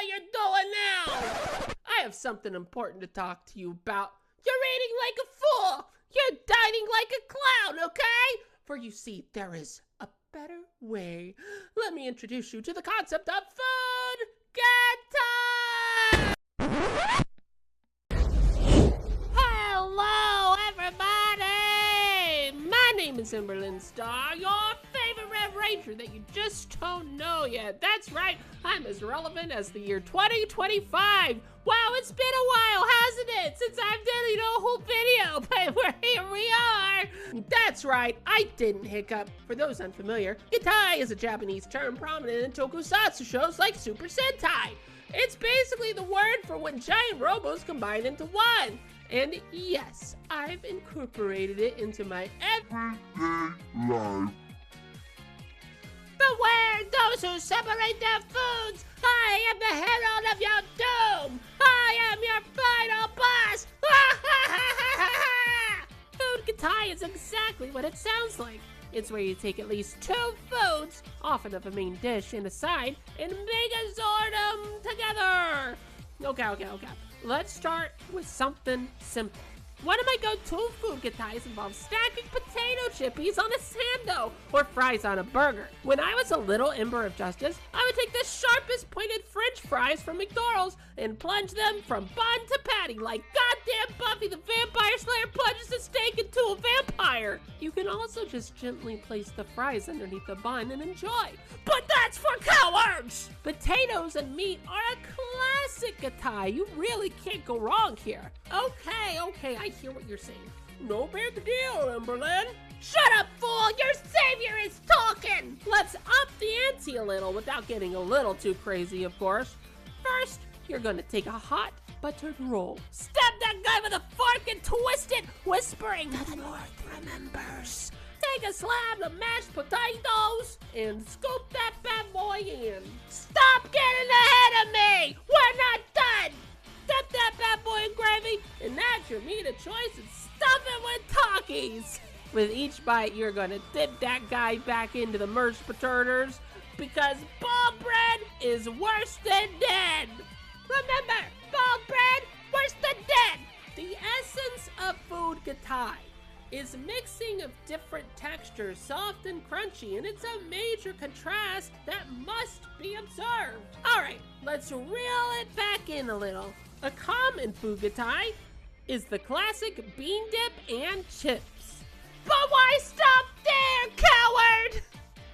what you're doing now. I have something important to talk to you about. You're eating like a fool. You're dining like a clown, okay? For you see, there is a better way. Let me introduce you to the concept of Food Gattai! Hello, everybody! My name is Ember, your favorite Red Ranger that you just don't know yet. That's right, I'm as relevant as the year 2025. Wow, it's been a while, hasn't it, since I've done a whole video, but here we are. That's right, I didn't hiccup. For those unfamiliar, Gattai is a Japanese term prominent in tokusatsu shows like Super Sentai. It's basically the word for when giant robos combine into one. And yes, I've incorporated it into my everyday life. Beware those who separate their foods! I am the herald of your doom! I am your final boss! Food Gattai is exactly what it sounds like. It's where you take at least 2 foods, often of a main dish and a side, and megazord them together! Okay. Let's start with something simple. One of my go-to Food Gattais involves stacking potato chippies on a sando or fries on a burger. When I was a little Ember of Justice, I would take the sharpest pointed French fries from McDonald's and plunge them from bun to patty like goddamn Buffy the Vampire Slayer plunges a steak into a vampire. You can also just gently place the fries underneath the bun and enjoy. But that's for cowards! Potatoes and meat are a classic Gattai. You really can't go wrong here. Okay, I hear what you're saying. No big deal, Emberlyn. Shut up, fool! Your savior is talking! Let's up the ante a little without getting a little too crazy, of course. First, you're gonna take a hot, buttered roll. Stab that guy with a fork and twist it, whispering, "The North remembers." Take a slab of mashed potatoes and scoop that bad boy in. Stop getting ahead of me! We're not done! Dip that bad boy in gravy and add your meat of choice and stuff it with Takis. With each bite, you're gonna dip that guy back into the mashed potatoes because ball bread is worse than dead. Remember, ball bread, worse than dead. The essence of Food Gattai is mixing of different textures, soft and crunchy, and it's a major contrast that must be observed. All right, let's reel it back in a little. A common Food Gattai is the classic bean dip and chips. But why stop there, coward?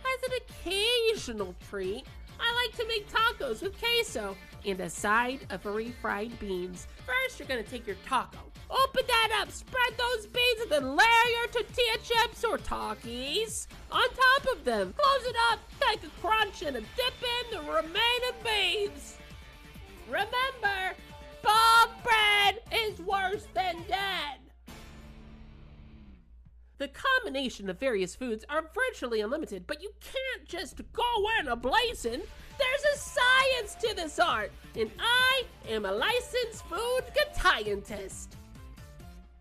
As an occasional treat, I like to make tacos with queso and a side of refried beans. First, you're gonna take your taco. Open that up, spread those beans, and then layer your tortilla chips or Takis on top of them. Close it up, take a crunch, and dip in the remaining beans. Remember, ball bread is worse than dead. The combination of various foods are virtually unlimited, but you can't just go in a-blazing. There's a science to this art, and I am a licensed Food Gattaiantist.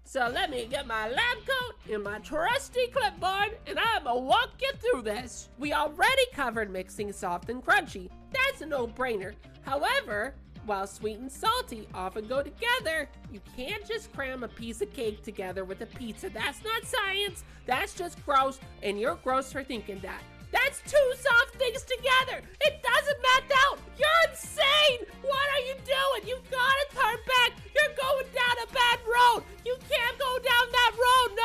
So let me get my lab coat and my trusty clipboard, and I'ma walk you through this. We already covered mixing soft and crunchy. That's a no-brainer. However, while sweet and salty often go together, you can't just cram a piece of cake together with a pizza. That's not science. That's just gross, and you're gross for thinking that. That's 2 soft things together. It doesn't match out. You're insane. What are you doing? You gotta turn back. You're going down a bad road. You can't go down that road.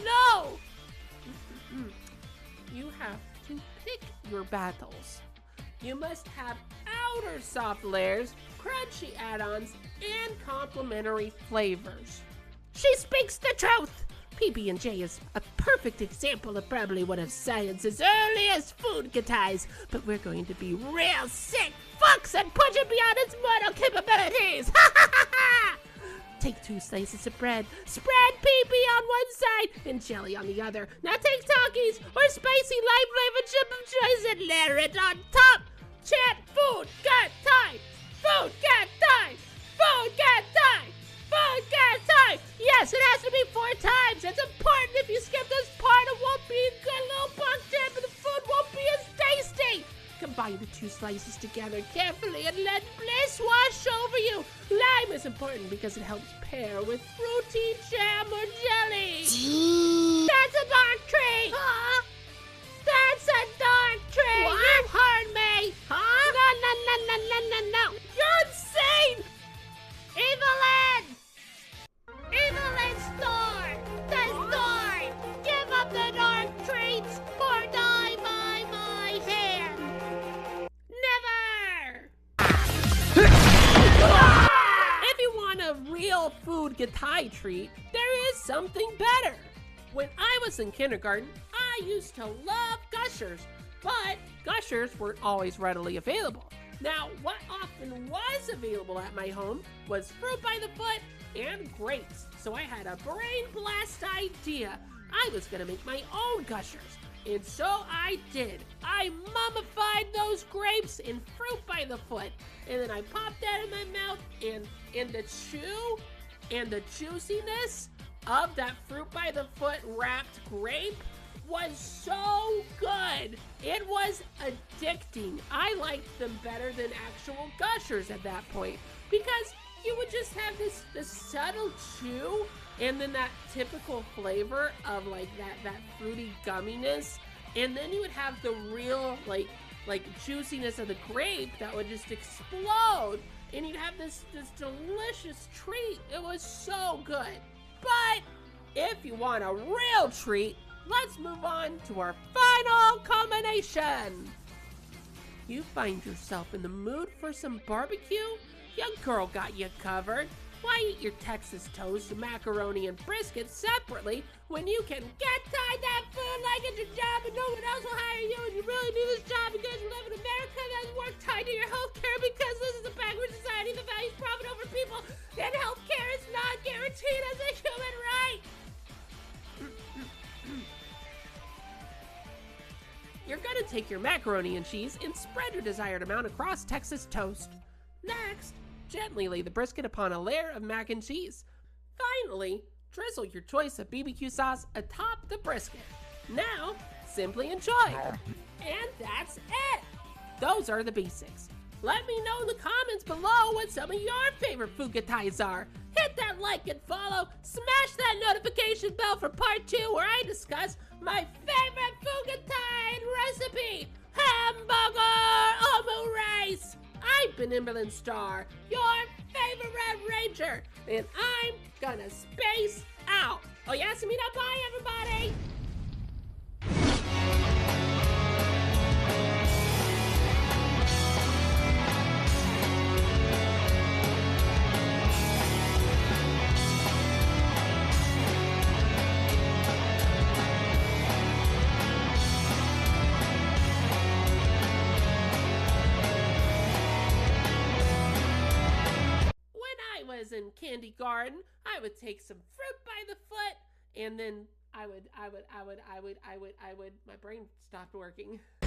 No. You have to pick your battles. You must have outer soft layers, crunchy add-ons, and complementary flavors. She speaks the truth! PB&J is a perfect example of probably one of science's earliest Food Gattais, but we're going to be real sick fucks and push it beyond its mortal capabilities! Ha ha ha ha! Take 2 slices of bread, spread PB on one side and jelly on the other. Now take Takis or spicy light flavored chip of choice and layer it on top. Chant Food Gattai! Food Gattai! Food Gattai! Food Gattai! Yes, it has to be 4 times. It's important. If you skip this part, it won't be a good little bug trip and the food won't be as tasty. Combine the 2 slices slices together carefully and let bliss wash over you. Lime is important because it helps pair with fruity jam or jelly. That's a dark tree! Huh? That's a dark tree! What? You heard me! Huh? No. You're insane! Evelyn! Evelyn store! The store! Give up the dark treats or die by my hand! Never! If you want a real food Gattai treat, there is something better. When I was in kindergarten, I used to love Gushers, but Gushers weren't always readily available. Now, what often was available at my home was fruit by the foot and grapes. So I had a brain blast idea. I was gonna make my own Gushers. And so I did. I mummified those grapes in fruit by the foot. And then I popped that in my mouth, and the chew and the juiciness of that fruit by the foot wrapped grape was so good. It was addicting. I liked them better than actual Gushers at that point because you would just have this subtle chew and then that typical flavor of like that fruity gumminess, and then you would have the real like juiciness of the grape that would just explode, and you'd have this delicious treat. It was so good. But if you want a real treat, let's move on to our final combination. You find yourself in the mood for some barbecue? Your girl got you covered. Why eat your Texas toast, macaroni, and brisket separately when you can get tied that food like it's your job and no one else will hire you, and you really do this job because you live in America that's work tied to your healthcare because this is a backward society that values profit over people, and healthcare is not guaranteed as a human right. You're gonna take your macaroni and cheese and spread your desired amount across Texas toast. Next, gently lay the brisket upon a layer of mac and cheese. Finally, drizzle your choice of BBQ sauce atop the brisket. Now, simply enjoy. And that's it. Those are the basics. Let me know in the comments below what some of your favorite food Gattais are. Hit that like and follow. Smash that notification bell for part 2 where I discuss my favorite food Gattai recipe, hamburger omu rice. I've been Emberlyn Star, your favorite Red Ranger, and I'm gonna space out. Oh yes, bye everybody! In candy garden, I would take some fruit by the foot, and then I would, my brain stopped working.